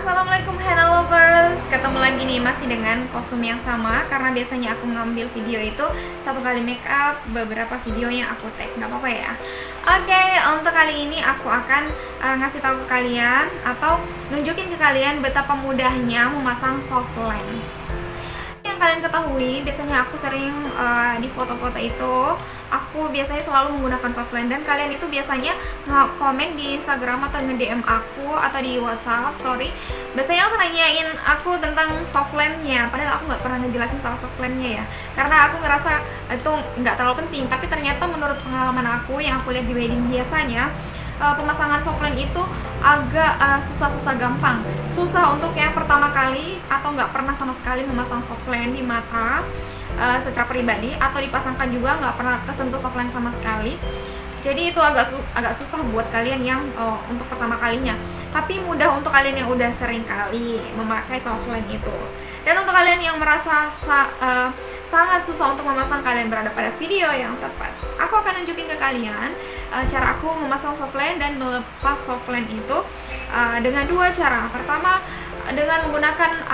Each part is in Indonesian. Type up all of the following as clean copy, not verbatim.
Assalamualaikum henna lovers. Ketemu lagi nih masih dengan kostum yang sama. Karena biasanya aku ngambil video itu satu kali make up, beberapa video yang aku tag, nggak apa-apa ya. Oke, untuk kali ini aku akan ngasih tahu ke kalian atau nunjukin ke kalian betapa mudahnya memasang soft lens. Yang kalian ketahui, biasanya aku sering di foto-foto itu aku biasanya selalu menggunakan softline, dan kalian itu biasanya nge-komen di Instagram atau nge-DM aku atau di WhatsApp story, biasanya langsung nanyain aku tentang softline-nya, padahal aku nggak pernah ngejelasin soal softline-nya ya, karena aku ngerasa itu nggak terlalu penting. Tapi ternyata menurut pengalaman aku yang aku lihat di wedding, biasanya pemasangan softline itu agak susah gampang. Susah untuk yang pertama kali atau nggak pernah sama sekali memasang softline di mata secara pribadi, atau dipasangkan juga nggak pernah kesentuh softline sama sekali. Jadi itu agak susah buat kalian yang untuk pertama kalinya, tapi mudah untuk kalian yang udah sering kali memakai softline itu. Dan untuk kalian yang merasa sangat susah untuk memasang, kalian berada pada video yang tepat. Aku akan nunjukin ke kalian cara aku memasang softline dan melepas softline itu dengan dua cara. Pertama, dengan menggunakan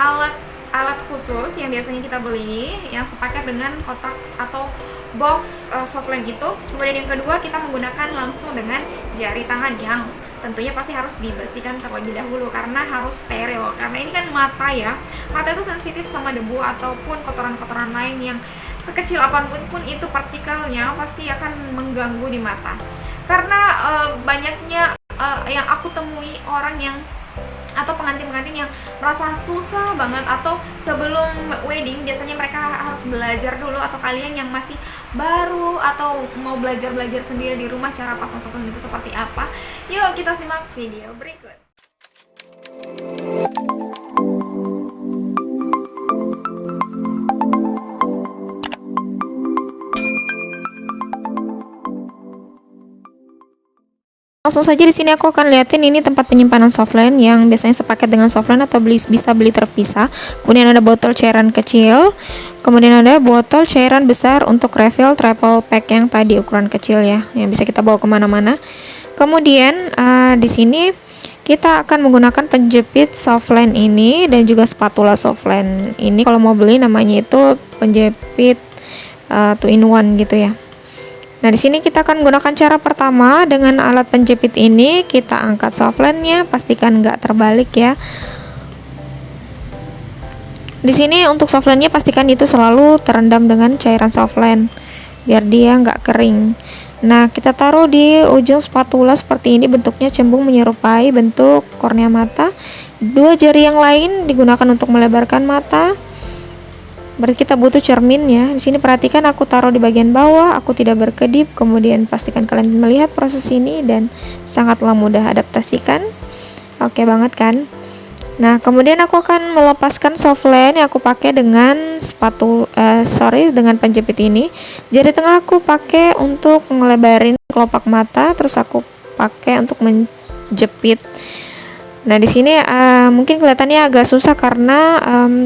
alat khusus yang biasanya kita beli yang sepaket dengan kotak atau box softline itu. Kemudian yang kedua, kita menggunakan langsung dengan jari tangan yang tentunya pasti harus dibersihkan terlebih dahulu karena harus steril, karena ini kan mata ya. Mata itu sensitif sama debu ataupun kotoran-kotoran lain yang sekecil apapun pun itu, partikelnya pasti akan mengganggu di mata. Karena banyaknya yang aku temui orang yang atau pengantin-pengantin yang merasa susah banget, atau sebelum wedding biasanya mereka harus belajar dulu, atau kalian yang masih baru atau mau belajar sendiri di rumah cara pasang softline itu seperti apa. Yuk kita simak video berikut. Langsung saja di sini aku akan liatin ini tempat penyimpanan softline yang biasanya sepaket dengan softline atau bisa beli terpisah. Kemudian ada botol cairan kecil, kemudian ada botol cairan besar untuk refill travel pack yang tadi ukuran kecil ya, yang bisa kita bawa kemana-mana. Kemudian di sini kita akan menggunakan penjepit softline ini dan juga spatula softline ini. Kalau mau beli namanya itu penjepit 2-in-1 gitu ya. Nah, di sini kita akan menggunakan cara pertama dengan alat penjepit ini. Kita angkat softline-nya, pastikan nggak terbalik ya. Di sini untuk softline-nya pastikan itu selalu terendam dengan cairan softline biar dia nggak kering. Nah, kita taruh di ujung spatula seperti ini, bentuknya cembung menyerupai bentuk kornea mata. Dua jari yang lain digunakan untuk melebarkan mata. Berarti kita butuh cermin ya. Di sini perhatikan aku taruh di bagian bawah, aku tidak berkedip. Kemudian pastikan kalian melihat proses ini dan sangatlah mudah adaptasikan. Oke banget kan? Nah, kemudian aku akan melepaskan softline yang aku pakai dengan dengan penjepit ini. Jari tengah aku pakai untuk ngelebarin kelopak mata, terus aku pakai untuk menjepit. Nah, di sini mungkin kelihatannya agak susah karena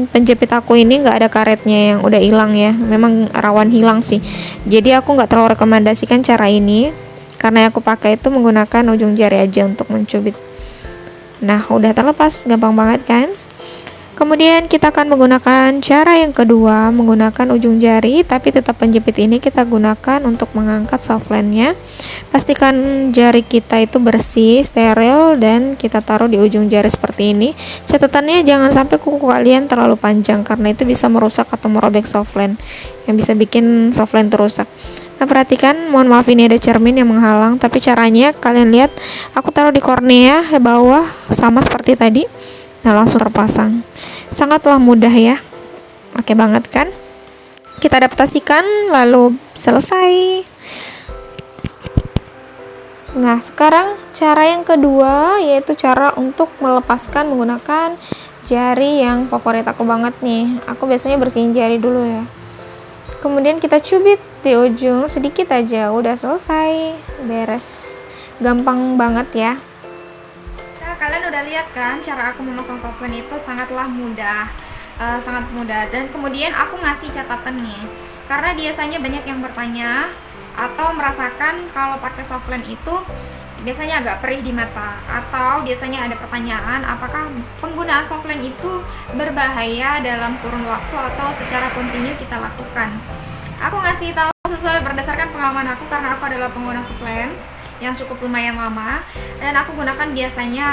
penjepit aku ini nggak ada karetnya, yang udah hilang ya. Memang rawan hilang sih. Jadi aku nggak terlalu rekomendasikan cara ini, karena yang aku pakai itu menggunakan ujung jari aja untuk mencubit. Nah, udah terlepas, gampang banget kan? Kemudian kita akan menggunakan cara yang kedua, menggunakan ujung jari, tapi tetap penjepit ini kita gunakan untuk mengangkat softline-nya. Pastikan jari kita itu bersih, steril, dan kita taruh di ujung jari seperti ini. Catatannya jangan sampai kuku kalian terlalu panjang, karena itu bisa merusak atau merobek softline, yang bisa bikin softline terusak. Nah, perhatikan, mohon maaf ini ada cermin yang menghalang, tapi caranya kalian lihat, aku taruh di kornea bawah sama seperti tadi. Nah, langsung terpasang. Sangatlah mudah ya. Oke banget kan? Kita adaptasikan lalu selesai. Nah, sekarang cara yang kedua yaitu cara untuk melepaskan menggunakan jari yang favorit aku banget nih. Aku biasanya bersihin jari dulu ya. Kemudian kita cubit di ujung sedikit aja, udah selesai. Beres. Gampang banget ya. Kalian udah lihat kan cara aku memasang softline itu sangatlah mudah, sangat mudah. Dan kemudian aku ngasih catatan nih, karena biasanya banyak yang bertanya atau merasakan kalau pakai softline itu biasanya agak perih di mata, atau biasanya ada pertanyaan apakah penggunaan softline itu berbahaya dalam kurun waktu atau secara kontinu kita lakukan. Aku ngasih tahu sesuai berdasarkan pengalaman aku, karena aku adalah pengguna softline yang cukup lumayan lama dan aku gunakan biasanya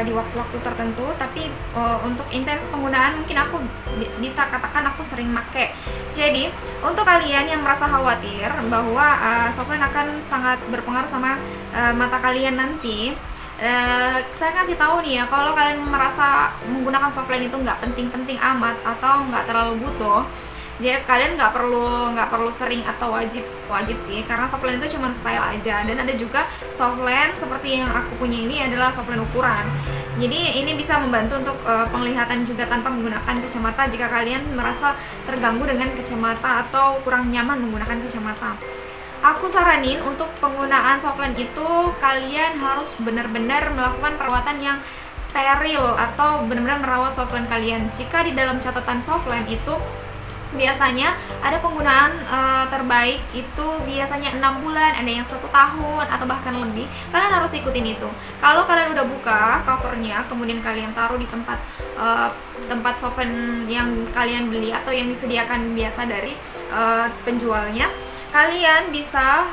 di waktu-waktu tertentu, tapi untuk intens penggunaan mungkin aku bisa katakan aku sering make. Jadi untuk kalian yang merasa khawatir bahwa softline akan sangat berpengaruh sama mata kalian nanti, saya kasih tahu nih ya, kalau kalian merasa menggunakan softline itu nggak penting-penting amat atau nggak terlalu butuh, jadi kalian nggak perlu sering atau wajib sih, karena softline itu cuma style aja. Dan ada juga softline seperti yang aku punya ini adalah softline ukuran, jadi ini bisa membantu untuk penglihatan juga tanpa menggunakan kacamata jika kalian merasa terganggu dengan kacamata atau kurang nyaman menggunakan kacamata. Aku saranin untuk penggunaan softline itu kalian harus benar-benar melakukan perawatan yang steril atau benar-benar merawat softline kalian. Jika di dalam catatan softline itu biasanya ada penggunaan terbaik itu biasanya 6 bulan, ada yang 1 tahun atau bahkan lebih. Kalian harus ikutin itu. Kalau kalian udah buka covernya, kemudian kalian taruh di tempat softline yang kalian beli atau yang disediakan biasa dari penjualnya, kalian bisa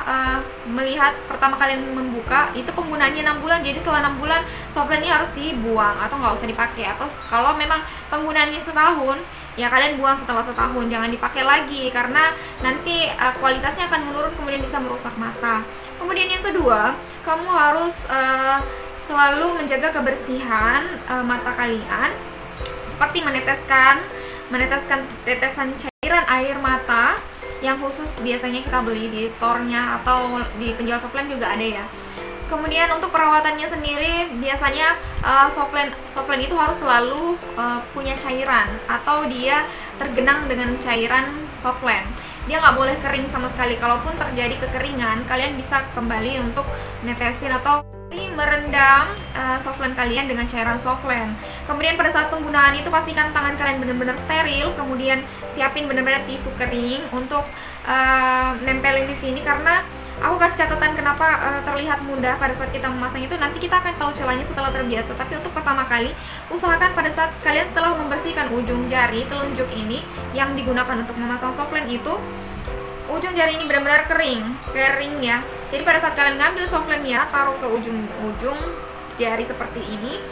melihat pertama kalian membuka itu penggunaannya 6 bulan. Jadi setelah 6 bulan softline-nya harus dibuang atau nggak usah dipakai. Atau kalau memang penggunaannya setahun, ya kalian buang setelah setahun, jangan dipakai lagi karena nanti kualitasnya akan menurun, kemudian bisa merusak mata. Kemudian yang kedua, kamu harus selalu menjaga kebersihan mata kalian, seperti meneteskan tetesan cairan air mata yang khusus biasanya kita beli di store-nya atau di penjual softline juga ada ya. Kemudian untuk perawatannya sendiri biasanya softline itu harus selalu punya cairan atau dia tergenang dengan cairan softline. Dia nggak boleh kering sama sekali. Kalaupun terjadi kekeringan, kalian bisa kembali untuk netesin atau merendam softline kalian dengan cairan softline. Kemudian pada saat penggunaan itu pastikan tangan kalian benar-benar steril. Kemudian siapin benar-benar tisu kering untuk nempelin di sini, karena aku kasih catatan kenapa terlihat mudah pada saat kita memasang itu. Nanti kita akan tahu celahnya setelah terbiasa. Tapi untuk pertama kali, usahakan pada saat kalian telah membersihkan ujung jari telunjuk ini yang digunakan untuk memasang softline itu, ujung jari ini benar-benar kering ya. Jadi pada saat kalian ngambil softline-nya, taruh ke ujung jari seperti ini.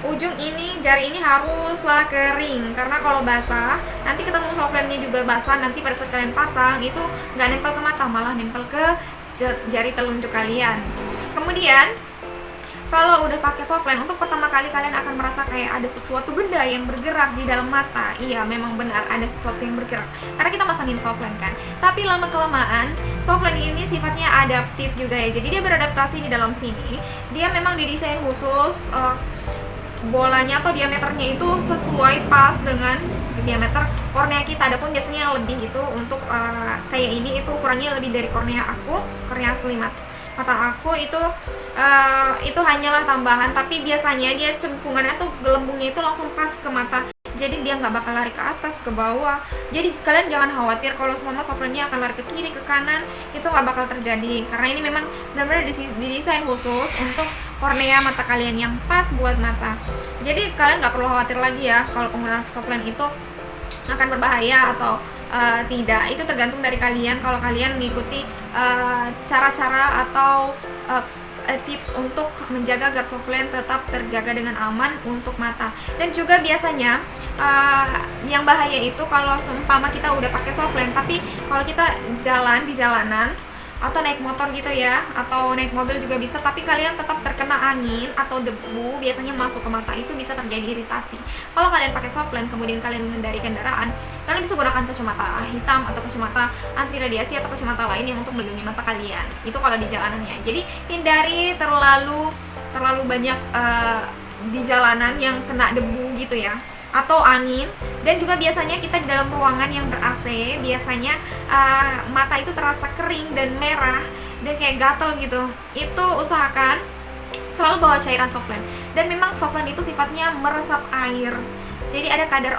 Ujung ini, jari ini haruslah kering, karena kalau basah, nanti ketemu softline-nya juga basah, nanti pada saat kalian pasang itu nggak nempel ke mata, malah nempel ke jari telunjuk kalian. Kemudian kalau udah pakai softline, untuk pertama kali kalian akan merasa kayak ada sesuatu benda yang bergerak di dalam mata. Iya, memang benar ada sesuatu yang bergerak karena kita masangin softline kan. Tapi lama-kelamaan softline ini sifatnya adaptif juga ya. Jadi dia beradaptasi di dalam sini. Dia memang didesain khusus bolanya atau diameternya itu sesuai pas dengan diameter kornea kita. Adapun biasanya lebih itu untuk kayak ini itu ukurannya lebih dari kornea aku, kornea asli mata aku itu hanyalah tambahan, tapi biasanya dia cempungannya atau gelembungnya itu langsung pas ke mata, jadi dia nggak bakal lari ke atas ke bawah. Jadi kalian jangan khawatir kalau semua softline-nya akan lari ke kiri ke kanan, itu nggak bakal terjadi karena ini memang benar-benar didesain khusus untuk kornea mata kalian yang pas buat mata. Jadi kalian nggak perlu khawatir lagi ya kalau penggunaan softline itu akan berbahaya atau tidak. Itu tergantung dari kalian. Kalau kalian mengikuti cara-cara atau tips untuk menjaga agar softline tetap terjaga dengan aman untuk mata. Dan juga biasanya yang bahaya itu kalau seumpama kita udah pakai softline, tapi kalau kita jalan di jalanan atau naik motor gitu ya, atau naik mobil juga bisa, tapi kalian tetap terkena angin atau debu biasanya masuk ke mata, itu bisa terjadi iritasi. Kalau kalian pakai softline kemudian kalian mengendari kendaraan, kalian bisa gunakan kacamata hitam atau kacamata anti radiasi atau kacamata lain yang untuk melindungi mata kalian. Itu kalau di jalanannya. Jadi hindari terlalu banyak di jalanan yang kena debu gitu ya, atau angin. Dan juga biasanya kita di dalam ruangan yang ber-AC, biasanya mata itu terasa kering dan merah dan kayak gatel gitu. Itu usahakan selalu bawa cairan softline. Dan memang softline itu sifatnya meresap air. Jadi ada kadar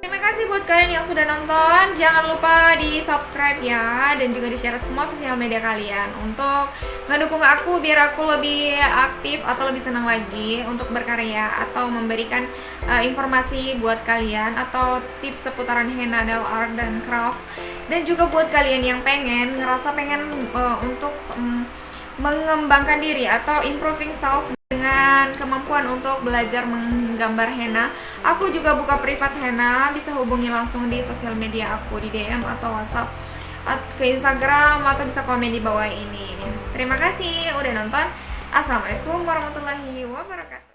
Terima kasih buat kalian yang sudah nonton. Jangan lupa di subscribe ya, dan juga di share semua sosial media kalian untuk ngedukung aku biar aku lebih aktif atau lebih senang lagi untuk berkarya atau memberikan informasi buat kalian atau tips seputaran henna, nail art, dan craft. Dan juga buat kalian yang ngerasa pengen untuk mengembangkan diri atau improving self dengan kemampuan untuk belajar menggambar henna, aku juga buka privat henna. Bisa hubungi langsung di sosial media aku, di DM atau WhatsApp ke Instagram, atau bisa komen di bawah ini. Terima kasih udah nonton. Assalamualaikum warahmatullahi wabarakatuh.